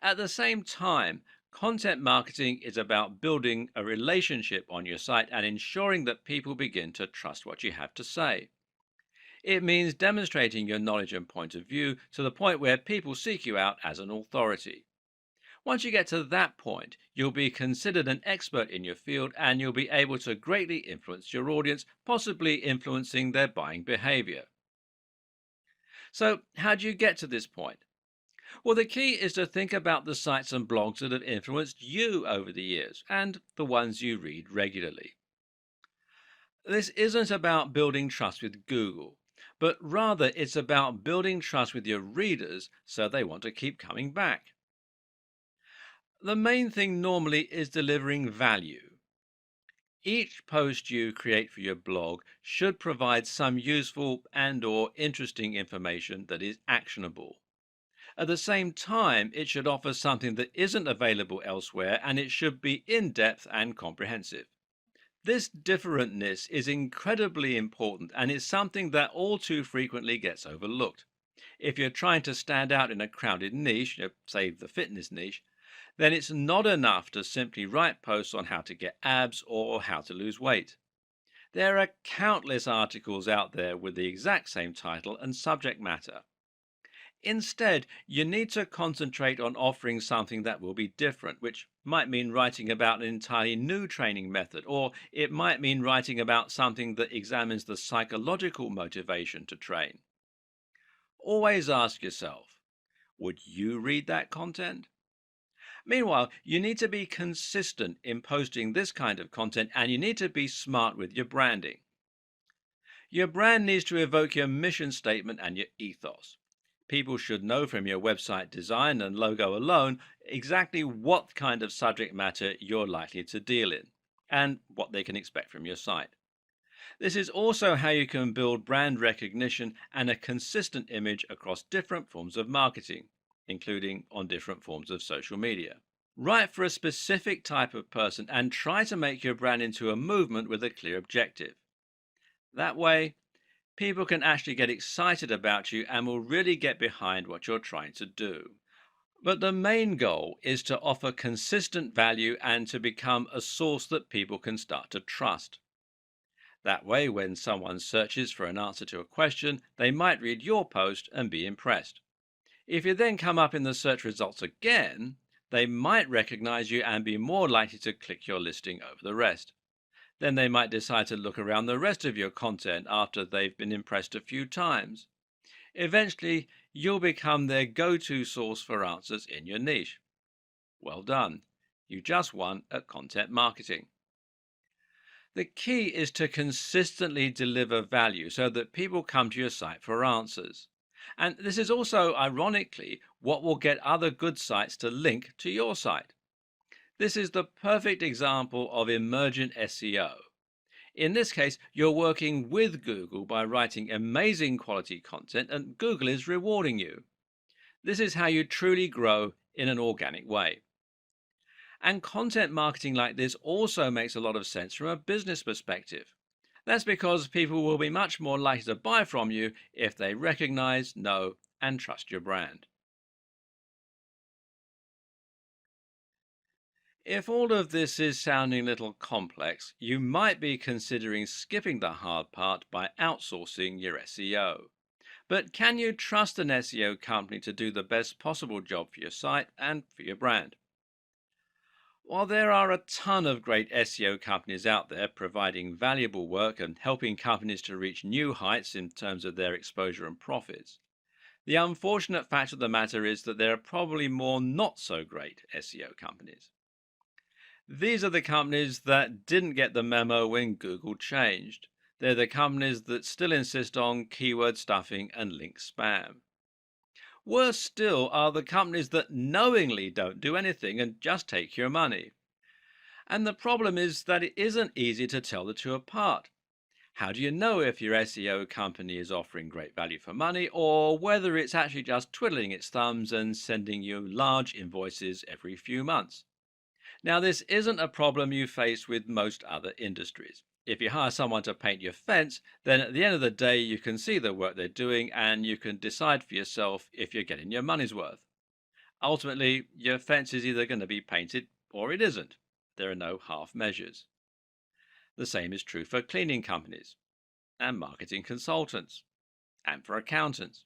At the same time, content marketing is about building a relationship on your site and ensuring that people begin to trust what you have to say. It means demonstrating your knowledge and point of view to the point where people seek you out as an authority. Once you get to that point, you'll be considered an expert in your field and you'll be able to greatly influence your audience, possibly influencing their buying behavior. So, how do you get to this point? Well, the key is to think about the sites and blogs that have influenced you over the years and the ones you read regularly. This isn't about building trust with Google, but rather it's about building trust with your readers so they want to keep coming back. The main thing normally is delivering value. Each post you create for your blog should provide some useful and or interesting information that is actionable. At the same time, it should offer something that isn't available elsewhere, and it should be in-depth and comprehensive. This differentness is incredibly important and is something that all too frequently gets overlooked. If you're trying to stand out in a crowded niche, say the fitness niche, then it's not enough to simply write posts on how to get abs or how to lose weight. There are countless articles out there with the exact same title and subject matter. Instead, you need to concentrate on offering something that will be different, which might mean writing about an entirely new training method, or it might mean writing about something that examines the psychological motivation to train. Always ask yourself, would you read that content? Meanwhile, you need to be consistent in posting this kind of content and you need to be smart with your branding. Your brand needs to evoke your mission statement and your ethos. People should know from your website design and logo alone exactly what kind of subject matter you're likely to deal in and what they can expect from your site. This is also how you can build brand recognition and a consistent image across different forms of marketing, including on different forms of social media. Write for a specific type of person and try to make your brand into a movement with a clear objective. That way, people can actually get excited about you and will really get behind what you're trying to do. But the main goal is to offer consistent value and to become a source that people can start to trust. That way, when someone searches for an answer to a question, they might read your post and be impressed. If you then come up in the search results again, they might recognize you and be more likely to click your listing over the rest. Then they might decide to look around the rest of your content after they've been impressed a few times. Eventually, you'll become their go-to source for answers in your niche. Well done. You just won at content marketing. The key is to consistently deliver value so that people come to your site for answers. And this is also, ironically, what will get other good sites to link to your site. This is the perfect example of emergent SEO. In this case, you're working with Google by writing amazing quality content, and Google is rewarding you. This is how you truly grow in an organic way. And content marketing like this also makes a lot of sense from a business perspective. That's because people will be much more likely to buy from you if they recognize, know, and trust your brand. If all of this is sounding a little complex, you might be considering skipping the hard part by outsourcing your SEO. But can you trust an SEO company to do the best possible job for your site and for your brand? While there are a ton of great SEO companies out there providing valuable work and helping companies to reach new heights in terms of their exposure and profits, the unfortunate fact of the matter is that there are probably more not so great SEO companies. These are the companies that didn't get the memo when Google changed. They're the companies that still insist on keyword stuffing and link spam. Worse still are the companies that knowingly don't do anything and just take your money. And the problem is that it isn't easy to tell the two apart. How do you know if your SEO company is offering great value for money or whether it's actually just twiddling its thumbs and sending you large invoices every few months? Now, this isn't a problem you face with most other industries. If you hire someone to paint your fence, then at the end of the day, you can see the work they're doing and you can decide for yourself if you're getting your money's worth. Ultimately, your fence is either going to be painted or it isn't. There are no half measures. The same is true for cleaning companies and marketing consultants and for accountants.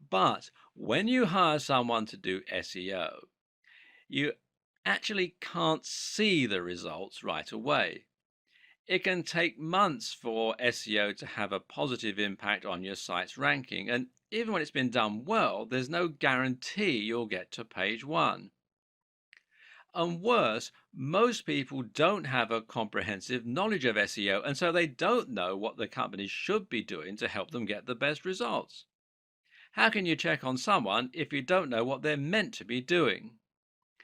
But when you hire someone to do SEO, you actually can't see the results right away. It can take months for SEO to have a positive impact on your site's ranking, and even when it's been done well, there's no guarantee you'll get to page one. And worse, most people don't have a comprehensive knowledge of SEO, and so they don't know what the companies should be doing to help them get the best results. How can you check on someone if you don't know what they're meant to be doing?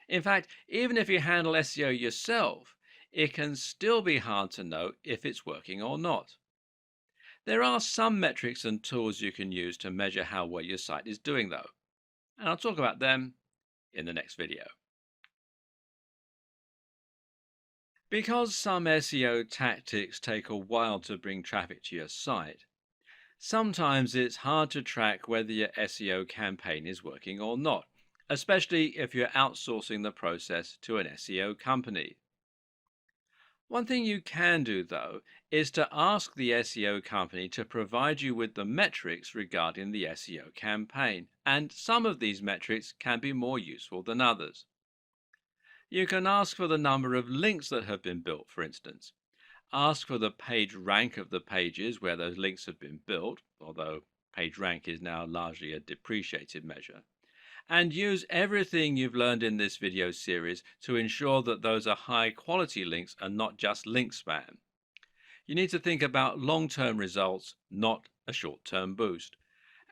In fact, even if you handle SEO yourself, it can still be hard to know if it's working or not. There are some metrics and tools you can use to measure how well your site is doing, though, and I'll talk about them in the next video. Because some SEO tactics take a while to bring traffic to your site, sometimes it's hard to track whether your SEO campaign is working or not, especially if you're outsourcing the process to an SEO company. One thing you can do, though, is to ask the SEO company to provide you with the metrics regarding the SEO campaign, and some of these metrics can be more useful than others. You can ask for the number of links that have been built, for instance. Ask for the page rank of the pages where those links have been built, although page rank is now largely a depreciated measure. And use everything you've learned in this video series to ensure that those are high quality links and not just link spam. You need to think about long-term results, not a short-term boost.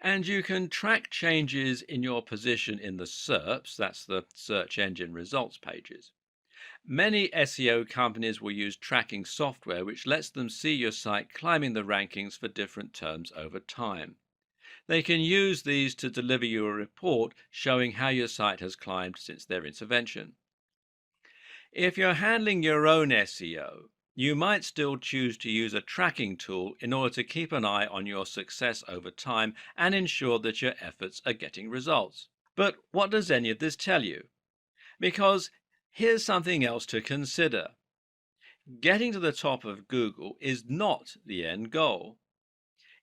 And you can track changes in your position in the SERPs, that's the search engine results pages. Many SEO companies will use tracking software which lets them see your site climbing the rankings for different terms over time. They can use these to deliver you a report showing how your site has climbed since their intervention. If you're handling your own SEO, you might still choose to use a tracking tool in order to keep an eye on your success over time and ensure that your efforts are getting results. But what does any of this tell you? Because here's something else to consider. Getting to the top of Google is not the end goal.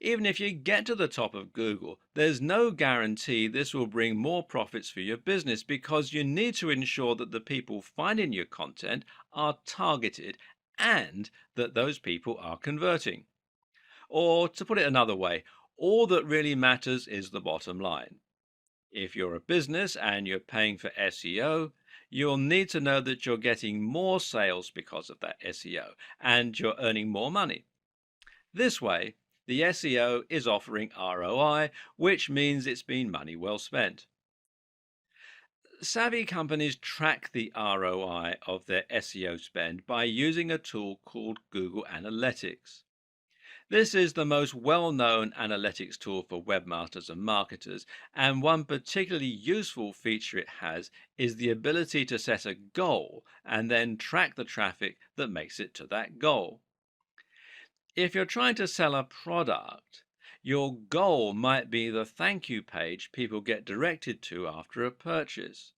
Even if you get to the top of Google, there's no guarantee this will bring more profits for your business because you need to ensure that the people finding your content are targeted and that those people are converting. Or to put it another way, all that really matters is the bottom line. If you're a business and you're paying for SEO, you'll need to know that you're getting more sales because of that SEO and you're earning more money. This way, the SEO is offering ROI, which means it's been money well spent. Savvy companies track the ROI of their SEO spend by using a tool called Google Analytics. This is the most well-known analytics tool for webmasters and marketers, and one particularly useful feature it has is the ability to set a goal and then track the traffic that makes it to that goal. If you're trying to sell a product, your goal might be the thank you page people get directed to after a purchase.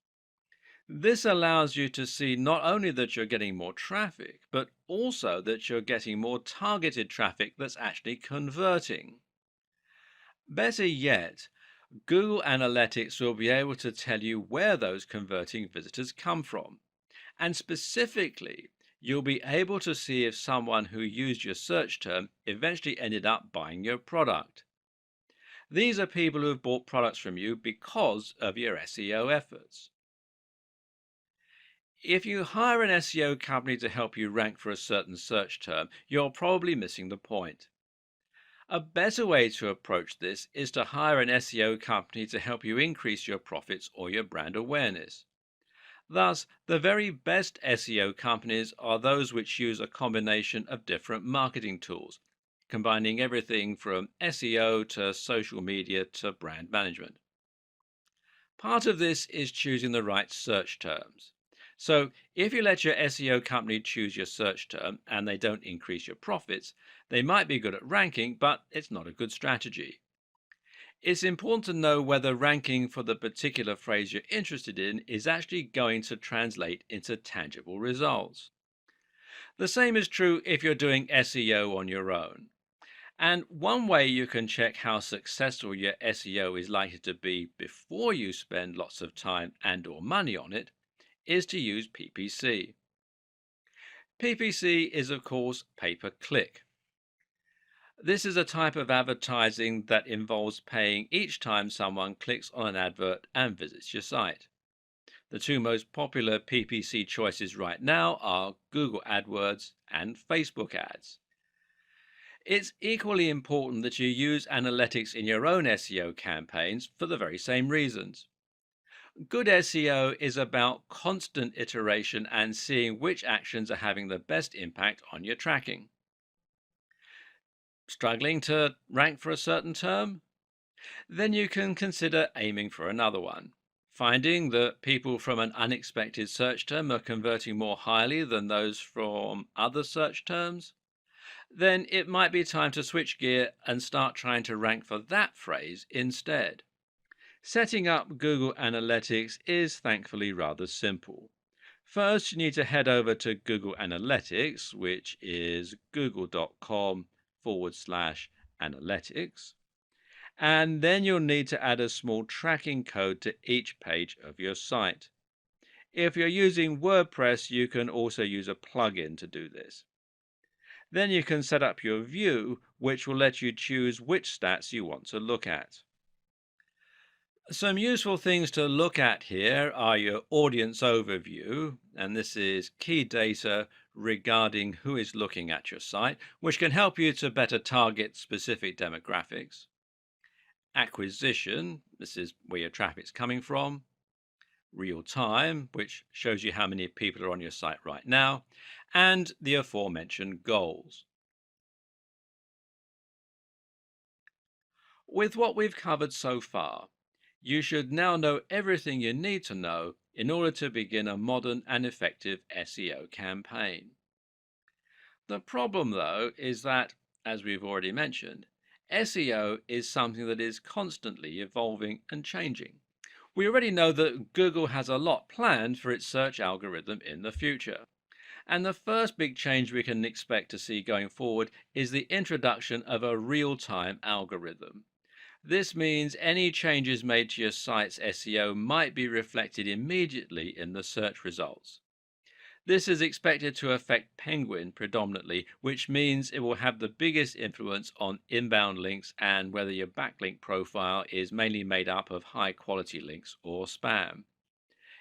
This allows you to see not only that you're getting more traffic, but also that you're getting more targeted traffic that's actually converting. Better yet, Google Analytics will be able to tell you where those converting visitors come from. And specifically, you'll be able to see if someone who used your search term eventually ended up buying your product. These are people who have bought products from you because of your SEO efforts. If you hire an SEO company to help you rank for a certain search term, you're probably missing the point. A better way to approach this is to hire an SEO company to help you increase your profits or your brand awareness. Thus, the very best SEO companies are those which use a combination of different marketing tools, combining everything from SEO to social media to brand management. Part of this is choosing the right search terms. So, if you let your SEO company choose your search term and they don't increase your profits, they might be good at ranking, but it's not a good strategy. It's important to know whether ranking for the particular phrase you're interested in is actually going to translate into tangible results. The same is true if you're doing SEO on your own. And one way you can check how successful your SEO is likely to be before you spend lots of time and or money on it is to use PPC. PPC is of course pay-per-click. This is a type of advertising that involves paying each time someone clicks on an advert and visits your site. The two most popular PPC choices right now are Google AdWords and Facebook ads. It's equally important that you use analytics in your own SEO campaigns for the very same reasons. Good SEO is about constant iteration and seeing which actions are having the best impact on your tracking. Struggling to rank for a certain term? Then you can consider aiming for another one. Finding that people from an unexpected search term are converting more highly than those from other search terms? Then it might be time to switch gear and start trying to rank for that phrase instead. Setting up Google Analytics is thankfully rather simple. First, you need to head over to Google Analytics, which is google.com/analytics. And then you'll need to add a small tracking code to each page of your site. If you're using WordPress, you can also use a plugin to do this. Then you can set up your view, which will let you choose which stats you want to look at. Some useful things to look at here are your audience overview, and this is key data regarding who is looking at your site, which can help you to better target specific demographics. Acquisition, this is where your traffic's coming from. Real time, which shows you how many people are on your site right now, and the aforementioned goals. With what we've covered so far, you should now know everything you need to know in order to begin a modern and effective SEO campaign. The problem, though, is that, as we've already mentioned, SEO is something that is constantly evolving and changing. We already know that Google has a lot planned for its search algorithm in the future. And the first big change we can expect to see going forward is the introduction of a real-time algorithm. This means any changes made to your site's SEO might be reflected immediately in the search results. This is expected to affect Penguin predominantly, which means it will have the biggest influence on inbound links and whether your backlink profile is mainly made up of high-quality links or spam.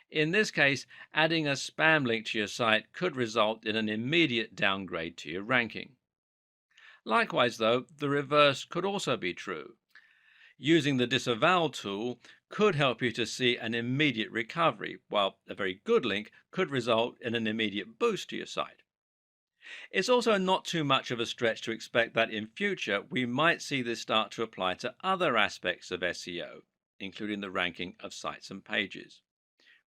In this case, adding a spam link to your site could result in an immediate downgrade to your ranking. Likewise, though, the reverse could also be true. Using the disavow tool could help you to see an immediate recovery, while a very good link could result in an immediate boost to your site. It's also not too much of a stretch to expect that in future we might see this start to apply to other aspects of SEO, including the ranking of sites and pages.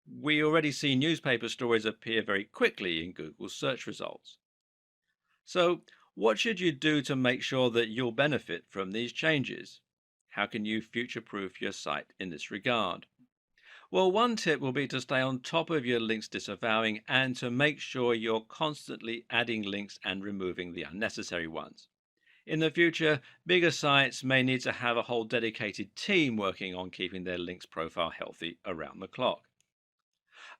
We already see newspaper stories appear very quickly in Google's search results. So, what should you do to make sure that you'll benefit from these changes? How can you future-proof your site in this regard? Well, one tip will be to stay on top of your links disavowing and to make sure you're constantly adding links and removing the unnecessary ones. In the future, bigger sites may need to have a whole dedicated team working on keeping their links profile healthy around the clock.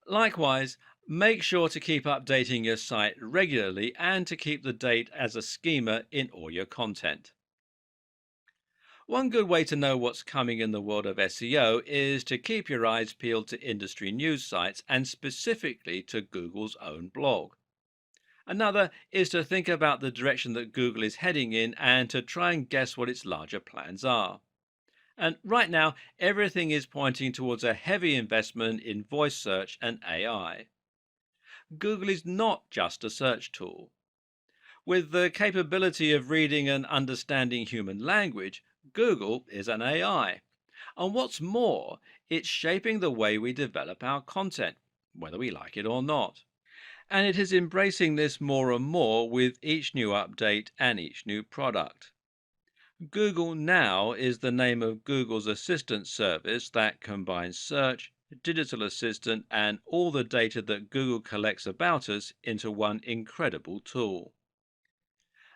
Likewise, make sure to keep updating your site regularly and to keep the date as a schema in all your content. One good way to know what's coming in the world of SEO is to keep your eyes peeled to industry news sites and specifically to Google's own blog. Another is to think about the direction that Google is heading in and to try and guess what its larger plans are. And right now, everything is pointing towards a heavy investment in voice search and AI. Google is not just a search tool. With the capability of reading and understanding human language, Google is an AI. And what's more, it's shaping the way we develop our content, whether we like it or not. And it is embracing this more and more with each new update and each new product. Google Now is the name of Google's assistant service that combines search, digital assistant, and all the data that Google collects about us into one incredible tool.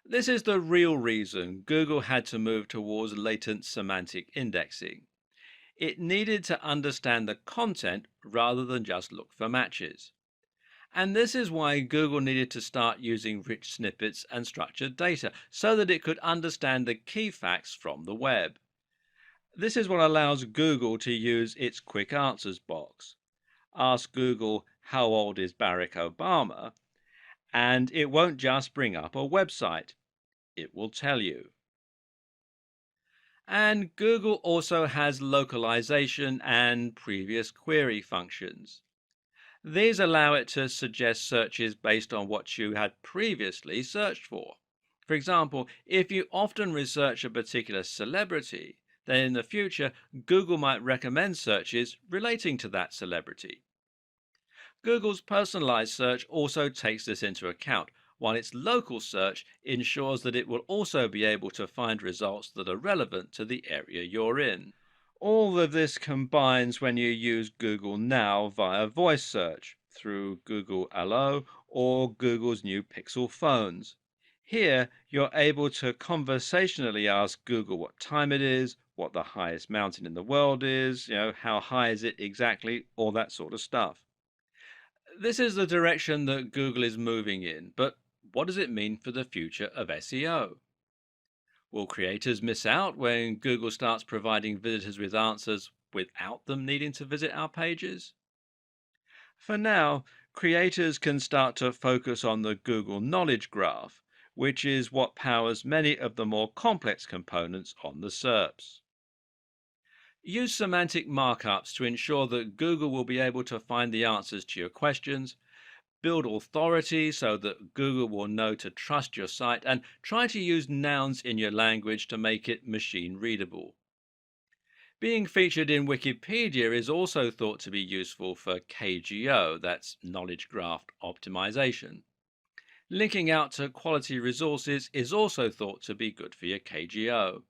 This is the real reason Google had to move towards latent semantic indexing. It needed to understand the content rather than just look for matches. And this is why Google needed to start using rich snippets and structured data so that it could understand the key facts from the web. This is what allows Google to use its quick answers box. Ask Google, how old is Barack Obama? And it won't just bring up a website, it will tell you. And Google also has localization and previous query functions. These allow it to suggest searches based on what you had previously searched for. For example, if you often research a particular celebrity, then in the future, Google might recommend searches relating to that celebrity. Google's personalized search also takes this into account, while its local search ensures that it will also be able to find results that are relevant to the area you're in. All of this combines when you use Google Now via voice search through Google Allo or Google's new Pixel phones. Here, you're able to conversationally ask Google what time it is, what the highest mountain in the world is, how high is it exactly, all that sort of stuff. This is the direction that Google is moving in, but what does it mean for the future of SEO? Will creators miss out when Google starts providing visitors with answers without them needing to visit our pages? For now, creators can start to focus on the Google Knowledge Graph, which is what powers many of the more complex components on the SERPs. Use semantic markups to ensure that Google will be able to find the answers to your questions. Build authority so that Google will know to trust your site, and try to use nouns in your language to make it machine readable. Being featured in Wikipedia is also thought to be useful for KGO, that's Knowledge Graph Optimization. Linking out to quality resources is also thought to be good for your KGO.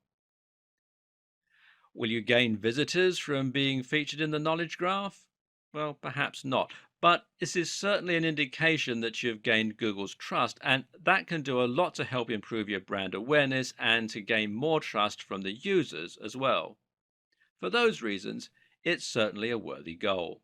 Will you gain visitors from being featured in the knowledge graph? Well, perhaps not. But this is certainly an indication that you've gained Google's trust, and that can do a lot to help improve your brand awareness and to gain more trust from the users as well. For those reasons, it's certainly a worthy goal.